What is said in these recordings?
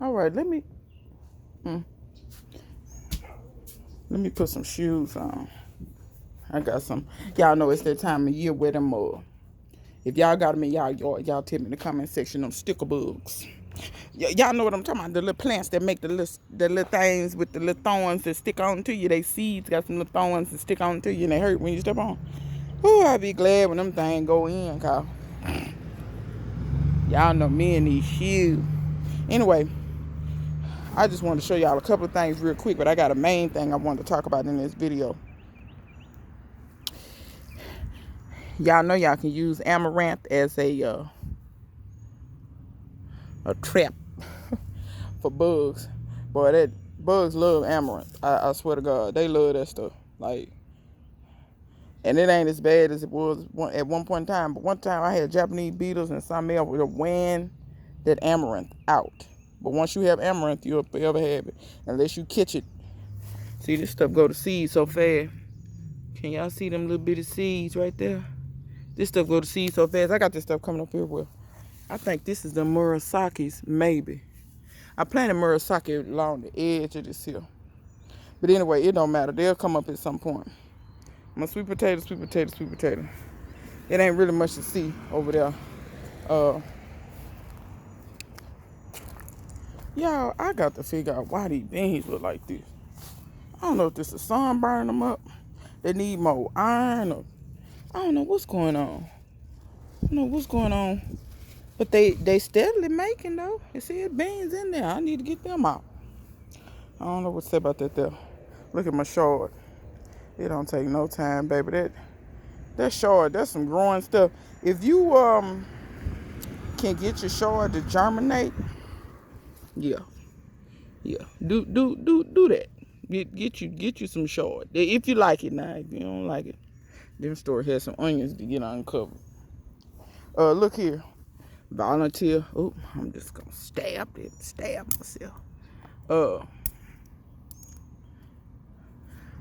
All right, let me put some shoes on. I got some. Y'all know it's that time of year where them if y'all got them in y'all yard, y'all tell me in the comment section them sticker bugs. Y'all know what I'm talking about. The little plants that make the little things with the little thorns that stick on to you. They seeds got some little thorns that stick on to you and they hurt when you step on. Oh, I be glad when them things go in, cause y'all know me and these shoes. Anyway, I just wanted to show y'all a couple of things real quick, but I got a main thing I wanted to talk about in this video. Y'all know y'all can use amaranth as a trap for bugs. Boy, that bugs love amaranth. I swear to God, they love that stuff. Like, and it ain't as bad as it was at one point in time. But one time I had Japanese beetles and something else would have wan that amaranth out. But once you have amaranth, you'll forever have it. Unless you catch it. See, this stuff go to seed so fast. Can y'all see them little bitty seeds right there? This stuff go to seed so fast. I got this stuff coming up here with. I think this is the Murasaki's, maybe. I planted Murasaki along the edge of this hill. But anyway, it don't matter. They'll come up at some point. My sweet potato, sweet potato, sweet potato. It ain't really much to see over there. Y'all, I got to figure out why these beans look like this. I don't know if this is the sun burning them up. They need more iron or I don't know what's going on. I don't know what's going on. But they steadily making though. You see beans in there. I need to get them out. I don't know what to say about that there. Look at my short. It don't take no time, baby. That short, that's some growing stuff. If you can get your short to germinate, yeah. Do that. Get you some short. If you like it now. If you don't like it, them store has some onions to get uncovered. Look here. Volunteer. Oh, I'm just gonna stab myself.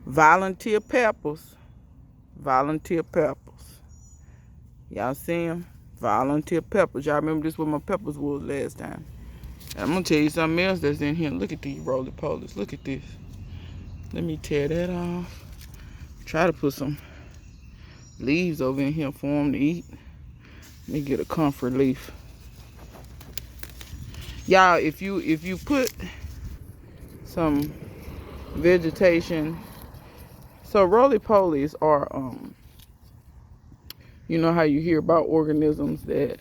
Volunteer peppers. Y'all see them? Volunteer peppers. Y'all remember this what my peppers was last time. And I'm gonna tell you something else that's in here. Look at these roly polies. Look at this. Let me tear that off. Try to put some leaves over in here for them to eat. Let me get a comfort leaf. Y'all, if you put some vegetation, so roly-polies are you know how you hear about organisms that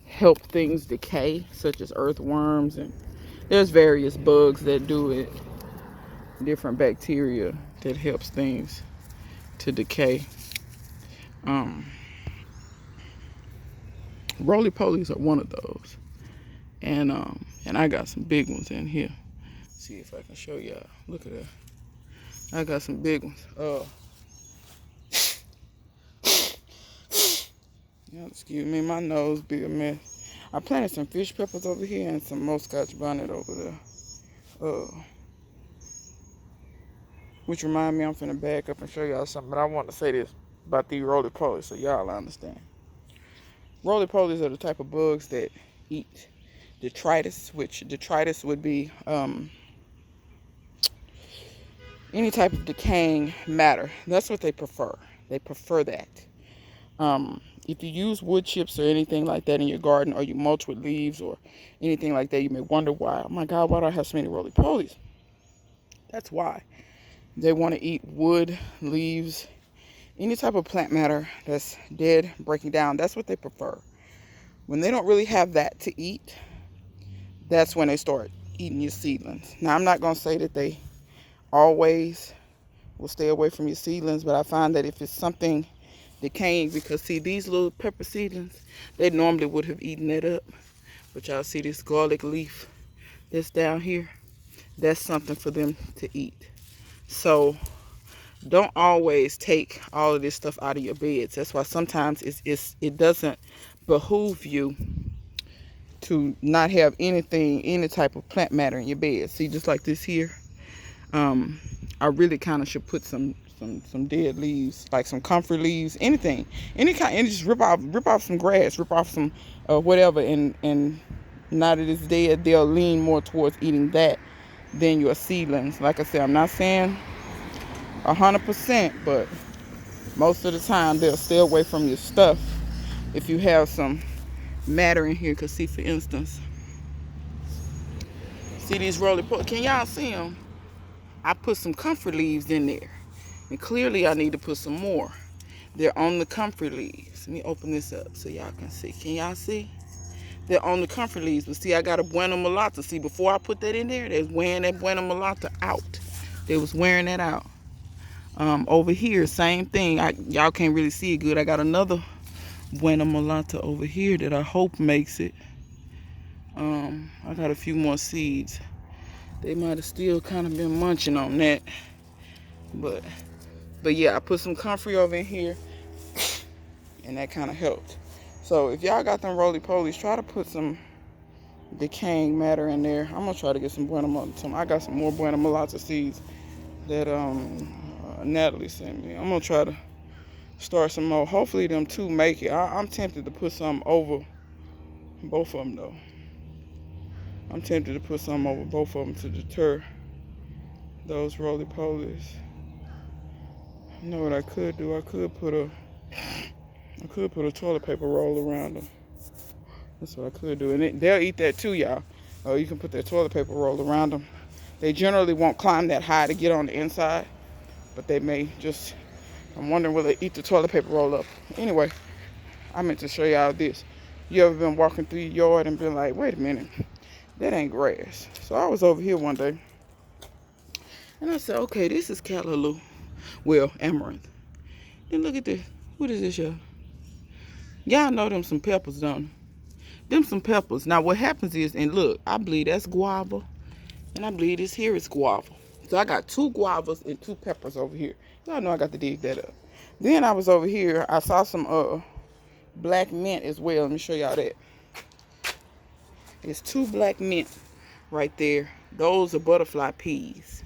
help things decay, such as earthworms, and there's various bugs that do it, different bacteria that helps things to decay. Roly-polies are one of those. And I got some big ones in here. See if I can show y'all. Look at that. I got some big ones. Excuse me, my nose be a mess. I planted some fish peppers over here and some more Scotch bonnet over there. Which remind me, I'm finna back up and show y'all something. But I want to say this about these roly-polies so y'all understand. Roly-polies are the type of bugs that eat detritus, which detritus would be any type of decaying matter. That's what they prefer. They prefer that. If you use wood chips or anything like that in your garden, or you mulch with leaves or anything like that, you may wonder why. Oh my God, why do I have so many roly-polies? That's why. They want to eat wood, leaves, any type of plant matter that's dead, breaking down. That's what they prefer. When they don't really have that to eat, that's when they start eating your seedlings. Now, I'm not going to say that they always will stay away from your seedlings, but I find that if it's something decaying, because see, these little pepper seedlings, they normally would have eaten that up. But y'all see this garlic leaf that's down here? That's something for them to eat. So don't always take all of this stuff out of your beds. That's why sometimes it doesn't behoove you to not have anything, any type of plant matter in your bed. See, just like this here, I really kind of should put some dead leaves, like some comfrey leaves, anything, any kind, and just rip off some grass, rip off some whatever, and Now that it's dead, they'll lean more towards eating that than your seedlings. Like I said, I'm not saying 100%, but most of the time they'll stay away from your stuff if you have some matter in here. Because see, for instance, see these roly-poly, can y'all see them? I put some comfort leaves in there, and clearly I need to put some more. They're on the comfort leaves. Let me open this up so y'all can see. Can y'all see? They're on the comfort leaves. But see, I got a Buena Mulata. See, before I put that in there, they was wearing that Buena Mulata out. They was wearing that out. Over here, same thing. Y'all can't really see it good. I got another Buena Mulata over here that I hope makes it. I got a few more seeds. They might have still kind of been munching on that. But yeah, I put some comfrey over in here, and that kind of helped. So if y'all got them roly-polies, try to put some decaying matter in there. I'm gonna try to get some Buena Mulata. I got some more Buena Mulata seeds that Natalie sent me. I'm gonna try to start some more. Hopefully them two make it. I'm tempted to put some over both of them though. I'm tempted to put some over both of them to deter those roly-polies. You know what I could do? I could put a toilet paper roll around them. That's what I could do. And they'll eat that too, y'all. Oh, you can put that toilet paper roll around them. They generally won't climb that high to get on the inside, but they may just, I'm wondering will they eat the toilet paper roll up. Anyway, I meant to show y'all this. You ever been walking through your yard and been like, wait a minute, that ain't grass. So I was over here one day, and I said, okay, this is callaloo. Well, amaranth. Then look at this. What is this, y'all? Y'all know them some peppers, don't you? Them some peppers. Now what happens is, and look, I believe that's guava, and I believe this here is guava. So I got 2 guavas and 2 peppers over here. Y'all know I got to dig that up. Then I was over here, I saw some black mint as well. Let me show y'all that. There's 2 black mint right there. Those are butterfly peas.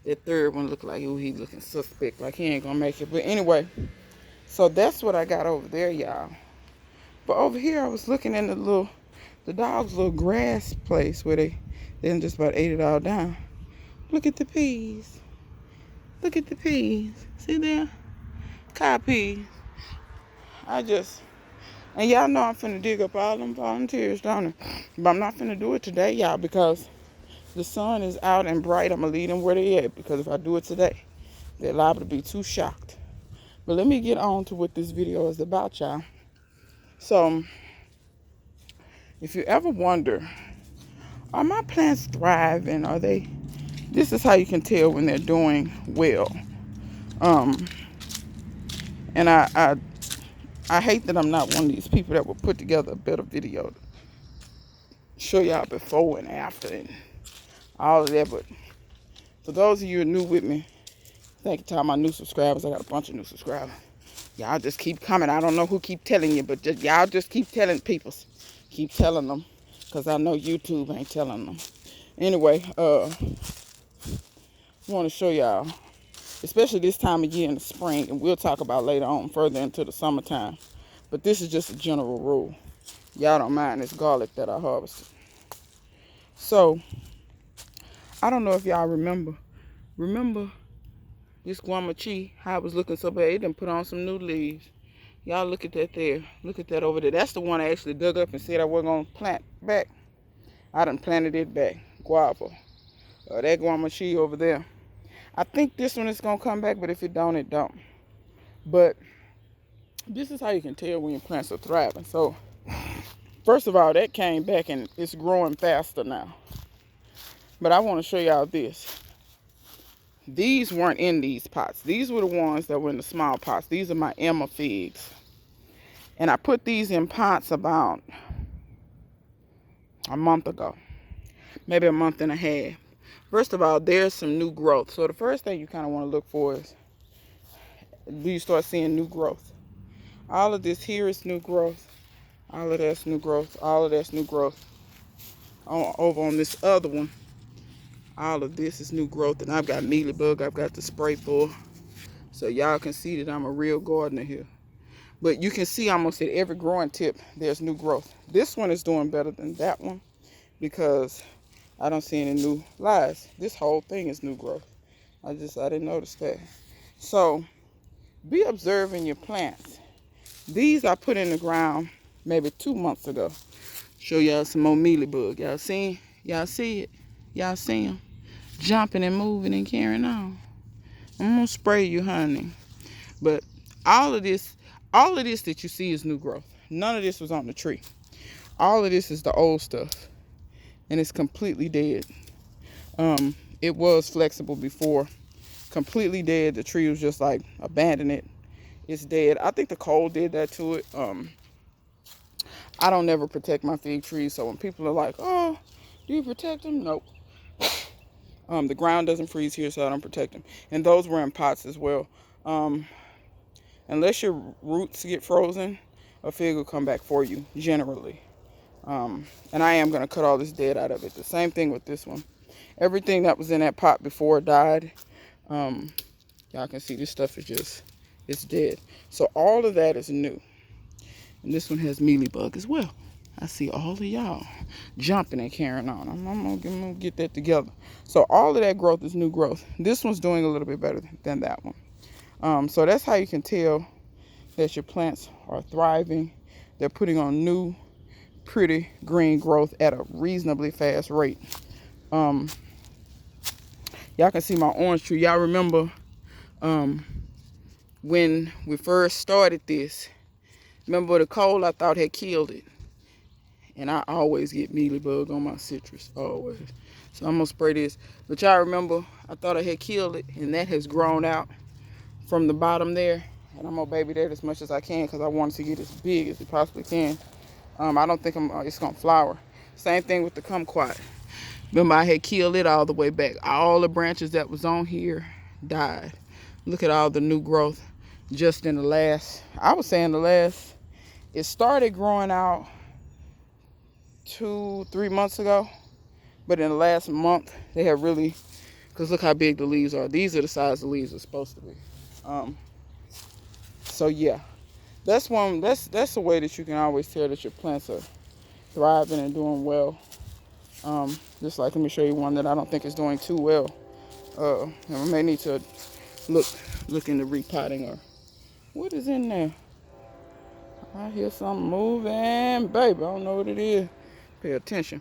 That third one look like, ooh, he looking suspect, like he ain't gonna make it. But anyway, so that's what I got over there, y'all. But over here, I was looking in the dog's little grass place where they then just about ate it all down. Look at the peas. Look at the peas. See there? Cow peas. And y'all know I'm finna dig up all them volunteers, don't I? But I'm not finna do it today, y'all, because the sun is out and bright. I'm gonna leave them where they at, because if I do it today, they're liable to be too shocked. But let me get on to what this video is about, y'all. So, if you ever wonder, are my plants thriving? This is how you can tell when they're doing well. And I hate that I'm not one of these people that will put together a better video to show y'all before and after and all of that. But for those of you who are new with me, thank you to all my new subscribers. I got a bunch of new subscribers. Y'all just keep coming. I don't know who keep telling you, but y'all just keep telling people. Keep telling them, because I know YouTube ain't telling them. Anyway, I want to show y'all, especially this time of year in the spring, and we'll talk about later on further into the summertime. But this is just a general rule. Y'all don't mind this garlic that I harvested. So, I don't know if y'all remember this guamachi, how it was looking so bad. It done put on some new leaves. Y'all look at that there. Look at that over there. That's the one I actually dug up and said I wasn't going to plant back. I done planted it back. Guava. That guamachi over there. I think this one is going to come back, but if it don't, it don't. But this is how you can tell when your plants are thriving. So, first of all, that came back and it's growing faster now. But I want to show y'all this. These weren't in these pots. These were the ones that were in the small pots. These are my Emma figs. And I put these in pots about a month ago. Maybe a month and a half. First of all, there's some new growth. So the first thing you kind of want to look for is, do you start seeing new growth? All of this here is new growth. All of that's new growth. All of that's new growth. Over on this other one, all of this is new growth. And I've got mealybug. I've got the spray for. So y'all can see that I'm a real gardener here. But you can see almost at every growing tip, there's new growth. This one is doing better than that one. because I don't see any new lies. This whole thing is new growth. I didn't notice that. So be observing your plants. These I put in the ground maybe 2 months ago. Show y'all some more mealybug. Y'all see it? Y'all see them? Jumping and moving and carrying on. I'm gonna spray you, honey. But all of this that you see is new growth. None of this was on the tree. All of this is the old stuff. And it's completely dead. It was flexible before. Completely dead. The tree was just like abandoned it. It's dead. I think the cold did that to it. I don't never protect my fig trees, so when people are like, oh, do you protect them? Nope. The ground doesn't freeze here, so I don't protect them. And those were in pots as well. Unless your roots get frozen, a fig will come back for you, generally. And I am going to cut all this dead out of it. The same thing with this one. Everything that was in that pot before died. Y'all can see this stuff is just, it's dead. So all of that is new. And this one has mealybug as well. I see all of y'all jumping and carrying on. I'm gonna get that together. So all of that growth is new growth. This one's doing a little bit better than that one. So that's how you can tell that your plants are thriving. They're putting on new, pretty green growth at a reasonably fast rate. Y'all can see my orange tree. Y'all remember when we first started this, remember the cold I thought had killed it. And I always get mealybug on my citrus, always. So I'm gonna spray this. But y'all remember, I thought I had killed it, and that has grown out from the bottom there. And I'm gonna baby that as much as I can because I want it to get as big as it possibly can. I don't think it's gonna flower. Same thing with the kumquat. Remember, I had killed it all the way back. All the branches that was on here died. Look at all the new growth just in the last, it started growing out 2-3 months ago, but in the last month they have really, because look how big the leaves are. These are the size the leaves are supposed to be. So yeah, that's a way that you can always tell that your plants are thriving and doing well. Just like, let me show you one that I don't think is doing too well. And I may need to look into repotting, or what is in there? I hear something moving, baby. I don't know what it is. Pay attention.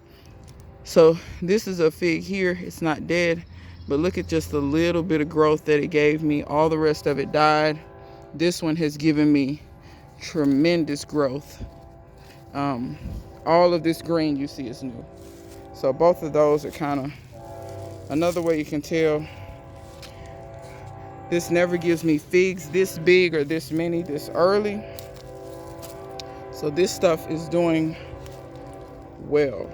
So this is a fig here. It's not dead, but look at just a little bit of growth that it gave me. All the rest of it died. This one has given me tremendous growth. All of this green you see is new. So both of those are kind of another way you can tell. This never gives me figs this big or this many this early. So this stuff is doing well.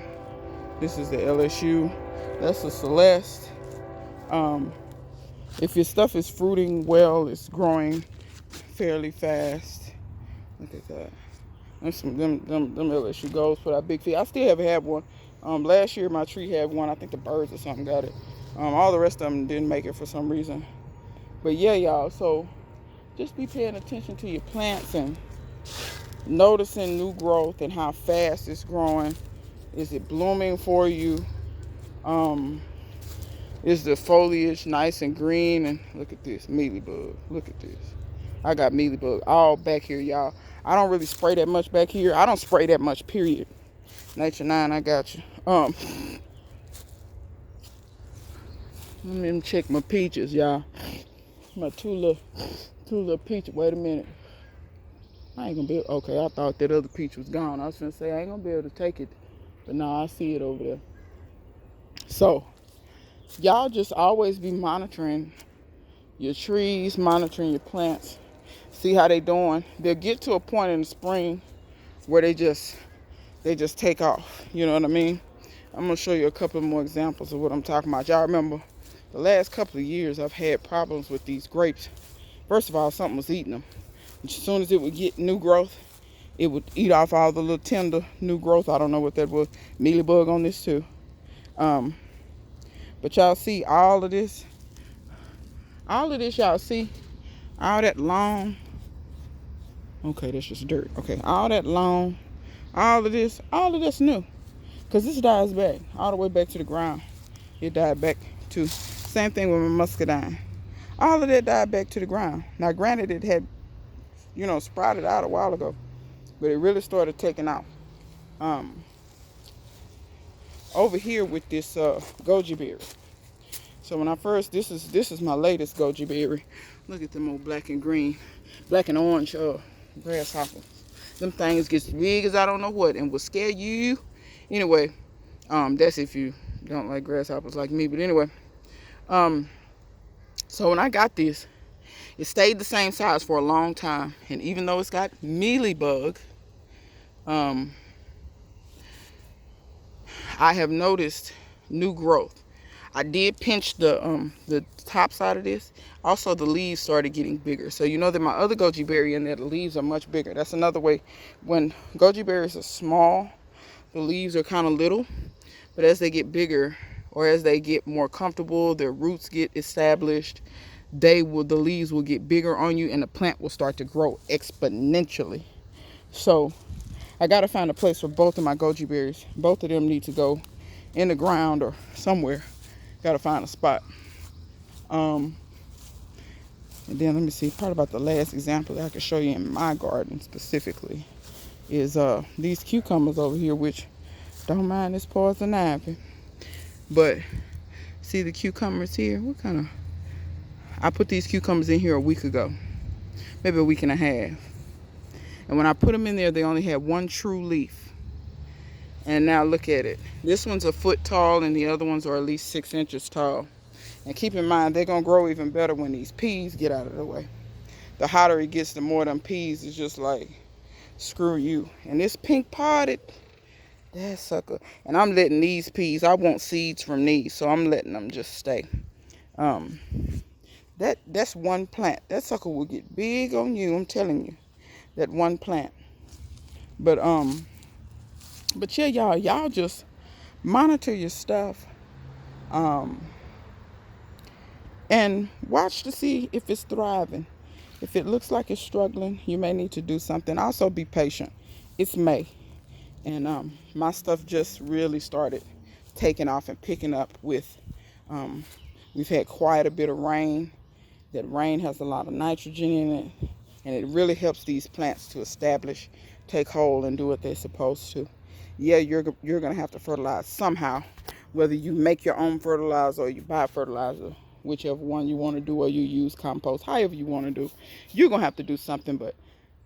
This is the LSU. That's the Celeste. If your stuff is fruiting well, it's growing fairly fast. Look at that. Them LSU golds put out big feet. I still haven't had one. Last year my tree had one. I think the birds or something got it. All the rest of them didn't make it for some reason. But yeah, y'all. So just be paying attention to your plants and noticing new growth and how fast it's growing. Is it blooming for you? Is the foliage nice and green? And look at this mealybug. Look at this. I got mealybug all back here, y'all. I don't really spray that much back here. I don't spray that much, period. Nature 9, I got you. Let me check my peaches, y'all. My two little peaches. Wait a minute. I ain't gonna be okay. I thought that other peach was gone. I was gonna say I ain't gonna be able to take it, but no, I see it over there. So y'all just always be monitoring your trees, monitoring your plants, see how they doing. They'll get to a point in the spring where they just take off. You know what I mean? I'm gonna show you a couple more examples of what I'm talking about. Y'all remember the last couple of years I've had problems with these grapes. First of all, something was eating them. As soon as it would get new growth, it would eat off all the little tender new growth. I don't know what that was. Mealybug on this too. But y'all see all of this y'all see all that long, okay, that's just dirt. Okay, all that long, all of this new. Because this dies back all the way back to the ground. It died back to, same thing with my muscadine. All of that died back to the ground. Now granted, it had, sprouted out a while ago, but it really started taking off. Over here with this goji berry. So when I first, this is my latest goji berry. Look at them old black and green, black and orange grasshoppers. Them things gets big as I don't know what and will scare you. Anyway, that's if you don't like grasshoppers like me. But anyway, so when I got this, it stayed the same size for a long time. And even though it's got mealybug, I have noticed new growth. I did pinch the top side of this. Also, the leaves started getting bigger. So you know that my other goji berry in there, the leaves are much bigger. That's another way. When goji berries are small, the leaves are kind of little. But as they get bigger, or as they get more comfortable, their roots get established, the leaves will get bigger on you, and the plant will start to grow exponentially. So I got to find a place for both of my goji berries. Both of them need to go in the ground or somewhere. Got to find a spot. And then let me see, probably about the last example that I can show you in my garden specifically is these cucumbers over here, which don't mind this poison ivy. But see the cucumbers here? I put these cucumbers in here a week ago, maybe a week and a half. And when I put them in there, they only had one true leaf. And now look at it. This one's a foot tall and the other ones are at least 6 inches tall. And keep in mind, they're going to grow even better when these peas get out of the way. The hotter it gets, the more them peas is just like, screw you. And this pink potted, that sucker. And I'm letting these peas, I want seeds from these, so I'm letting them just stay. That's one plant. That sucker will get big on you, I'm telling you. That one plant. But yeah, y'all just monitor your stuff. And watch to see if it's thriving. If it looks like it's struggling, you may need to do something. Also be patient. It's May. And my stuff just really started taking off and picking up with, we've had quite a bit of rain. That rain has a lot of nitrogen in it. And it really helps these plants to establish, take hold, and do what they're supposed to. Yeah, you're going to have to fertilize somehow. Whether you make your own fertilizer or you buy fertilizer, whichever one you want to do, or you use compost, however you want to do. You're going to have to do something. But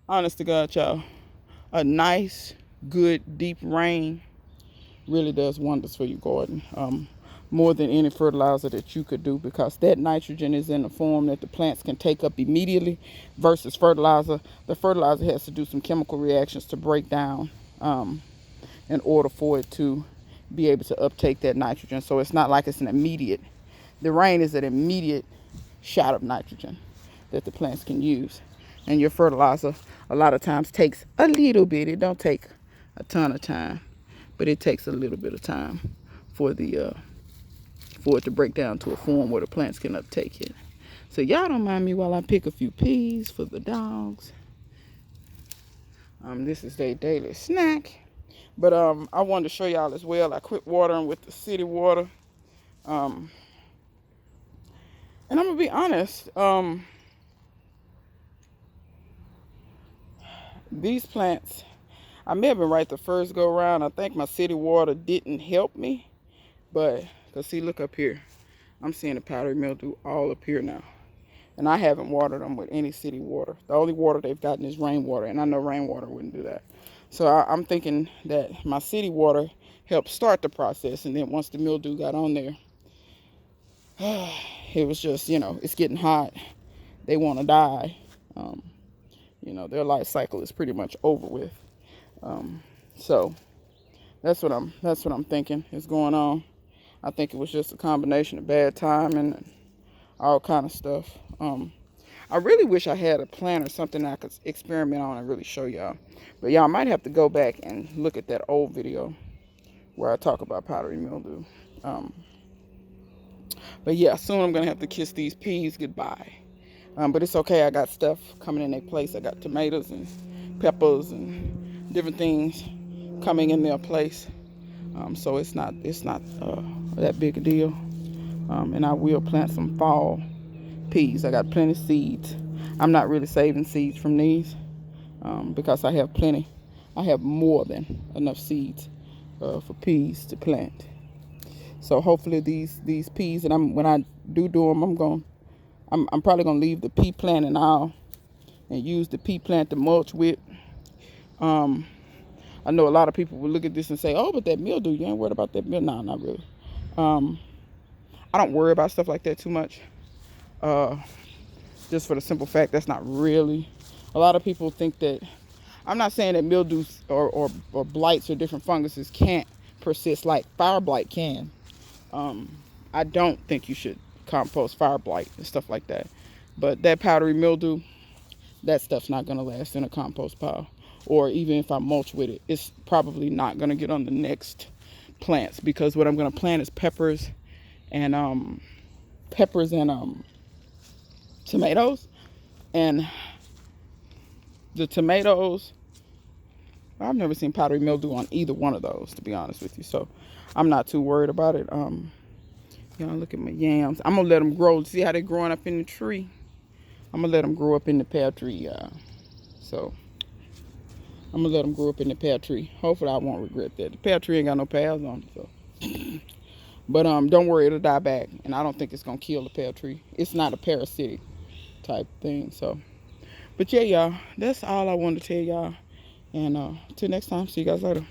honest to God, y'all, a nice, good, deep rain really does wonders for your garden. More than any fertilizer that you could do, because that nitrogen is in a form that the plants can take up immediately versus fertilizer. The fertilizer has to do some chemical reactions to break down in order for it to be able to uptake that nitrogen. So it's not like it's an immediate. The rain is an immediate shot of nitrogen that the plants can use. And your fertilizer a lot of times takes a little bit. It don't take a ton of time, but it takes a little bit of time for it to break down to a form where the plants can uptake it. So y'all don't mind me while I pick a few peas for the dogs. This is their daily snack. But I wanted to show y'all as well. I quit watering with the city water. And I'm gonna be honest. These plants, I may have been right the first go around. I think my city water didn't help me, but because see, look up here. I'm seeing the powdery mildew all up here now. And I haven't watered them with any city water. The only water they've gotten is rainwater, and I know rainwater wouldn't do that. So I'm thinking that my city water helped start the process, and then once the mildew got on there, it was just, it's getting hot. They want to die. Their life cycle is pretty much over with. So that's what I'm thinking is going on. I think it was just a combination of bad timing and all kind of stuff. I really wish I had a plan or something I could experiment on and really show y'all. But y'all might have to go back and look at that old video where I talk about powdery mildew. But yeah, soon I'm going to have to kiss these peas goodbye. But it's okay. I got stuff coming in their place. I got tomatoes and peppers and different things coming in their place. So it's not that big a deal. And I will plant some fall peas. I got plenty of seeds. I'm not really saving seeds from these because I have plenty. I have more than enough seeds for peas to plant. So hopefully these peas, and when I do them, I'm probably gonna leave the pea plant and all, and use the pea plant to mulch with. I know a lot of people will look at this and say, "Oh, but that mildew, you ain't worried about that mildew." No, not really. I don't worry about stuff like that too much. Just for the simple fact that's not really. A lot of people think that. I'm not saying that mildews or blights or different funguses can't persist like fire blight can. I don't think you should compost fire blight and stuff like that. But that powdery mildew, that stuff's not going to last in a compost pile. Or even if I mulch with it, it's probably not going to get on the next plants, because what I'm going to plant is peppers and tomatoes. And the tomatoes, I've never seen powdery mildew on either one of those, to be honest with you. So I'm not too worried about it. Y'all look at my yams. I'm going to let them grow. See how they're growing up in the tree? I'm going to let them grow up in the pear tree. So I'm going to let them grow up in the pear tree. Hopefully I won't regret that. The pear tree ain't got no pears on it. So. But don't worry, it'll die back. And I don't think it's going to kill the pear tree. It's not a parasitic type thing. So, but yeah, y'all, that's all I wanted to tell y'all. And till next time, see you guys later.